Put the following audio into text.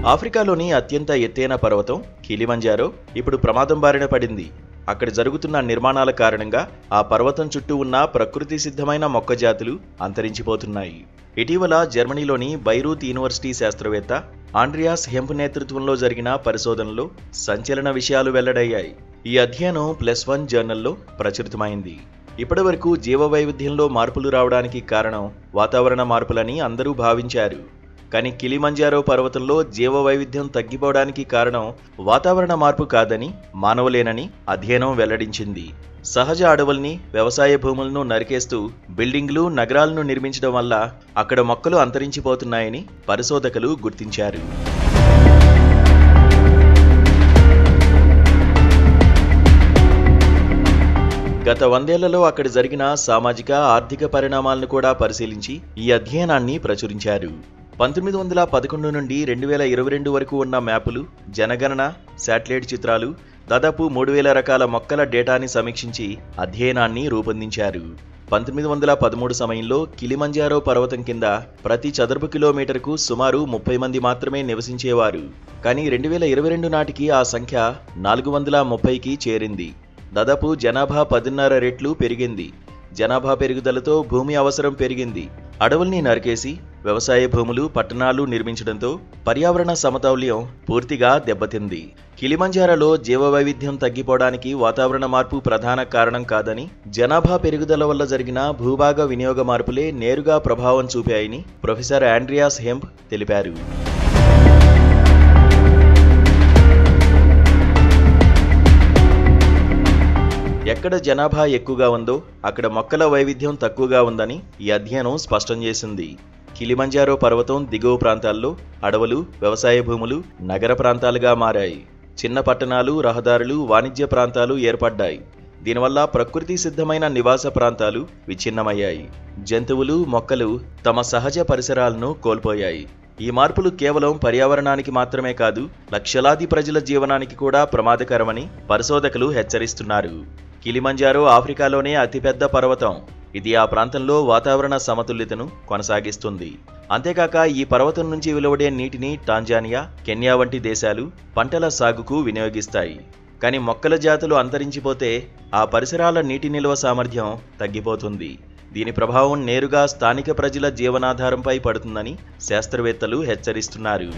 ఆఫ్రికాలోని అత్యంత ఎత్తైన పర్వతం కిలిమంజారో ఇప్పుడు ప్రమాదం బారిన పడింది. అక్కడ జరుగుతున్న నిర్మాణాల కారణంగా ఆ పర్వతం చుట్టూ ఉన్న ప్రకృతి సిద్ధమైన మొక్క జాతులు అంతరించిపోతున్నాయి. ఇటీవల జర్మనీలోని బైరూత్ యూనివర్సిటీ శాస్త్రవేత్త ఆండ్రియాస్ హెంప్ నేతృత్వంలో జరిగిన పరిశోధనలో సంచలన విషయాలు వెల్లడయ్యాయి. ఈ అధ్యయనం +1 జర్నల్లో ప్రచురితమైంది. ఇప్పటివరకు జీవవైవిధ్యంలో మార్పులు రావడానికి కారణం వాతావరణ మార్పులని అందరూ భావించారు. కానీ కిలిమంజారో పర్వతంలో జీవవైవిధ్యం తగ్గిపోవడానికి కారణం వాతావరణ మార్పు కాదని, మానవులేనని అధ్యయనం వెల్లడించింది. సహజ అడవుల్ని, వ్యవసాయ భూములను నరికేస్తూ బిల్డింగ్లు, నగరాలను నిర్మించడం వల్ల అక్కడ మొక్కలు అంతరించిపోతున్నాయని పరిశోధకులు గుర్తించారు. గత 100 ఏళ్లలో అక్కడ జరిగిన సామాజిక, ఆర్థిక పరిణామాలను కూడా పరిశీలించి ఈ అధ్యయనాన్ని ప్రచురించారు. 1911 నుండి 2022 వరకు ఉన్న మ్యాపులు, జనగణన, శాటిలైట్ చిత్రాలు, దాదాపు 3000 రకాల మొక్కల డేటాని సమీక్షించి అధ్యయనాన్ని రూపొందించారు. 1913 సమయంలో కిలిమంజారో పర్వతం కింద ప్రతి చదరపు కిలోమీటర్కు సుమారు 30 మంది మాత్రమే నివసించేవారు. కానీ 2022 నాటికి ఆ సంఖ్య 430కి చేరింది. దాదాపు జనాభా 10.5 రెట్లు పెరిగింది. జనాభా పెరుగుదలతో భూమి అవసరం పెరిగింది. అడవుల్ని నరికేసి వ్యవసాయ భూములు, పట్టణాలు నిర్మించడంతో పర్యావరణ సమతౌల్యం పూర్తిగా దెబ్బతింది. కిలిమంజారోలో జీవవైవిధ్యం తగ్గిపోవడానికి వాతావరణ మార్పు ప్రధాన కారణం కాదని, జనాభా పెరుగుదల వల్ల జరిగిన భూభాగ వినియోగ మార్పులే నేరుగా ప్రభావం చూపాయని ప్రొఫెసర్ ఆండ్రియాస్ హెంప్ తెలిపారు. ఎక్కడ జనాభా ఎక్కువగా ఉందో అక్కడ మొక్కల వైవిధ్యం తక్కువగా ఉందని ఈ అధ్యయనం స్పష్టం చేసింది. కిలిమంజారో పర్వతం దిగువ ప్రాంతాల్లో అడవులు, వ్యవసాయ భూములు నగర ప్రాంతాలుగా మారాయి. చిన్న పట్టణాలు, రహదారులు, వాణిజ్య ప్రాంతాలు ఏర్పడ్డాయి. దీనివల్ల ప్రకృతి సిద్ధమైన నివాస ప్రాంతాలు విచ్ఛిన్నమయ్యాయి. జంతువులు, మొక్కలు తమ సహజ పరిసరాలను కోల్పోయాయి. ఈ మార్పులు కేవలం పర్యావరణానికి మాత్రమే కాదు, లక్షలాది ప్రజల జీవనానికి కూడా ప్రమాదకరమని పరిశోధకులు హెచ్చరిస్తున్నారు. కిలిమంజారో ఆఫ్రికాలోనే అతిపెద్ద పర్వతం. ఇది ఆ ప్రాంతంలో వాతావరణ సమతుల్యతను కొనసాగిస్తుంది. అంతేకాక ఈ పర్వతం నుంచి వెలువడే నీటిని టాంజానియా, కెన్యా వంటి దేశాలు పంటల సాగుకు వినియోగిస్తాయి. కానీ మొక్కల జాతులు అంతరించిపోతే ఆ పరిసరాల నీటి నిల్వ సామర్థ్యం తగ్గిపోతుంది. దీని ప్రభావం నేరుగా స్థానిక ప్రజల జీవనాధారంపై పడుతుందని శాస్త్రవేత్తలు హెచ్చరిస్తున్నారు.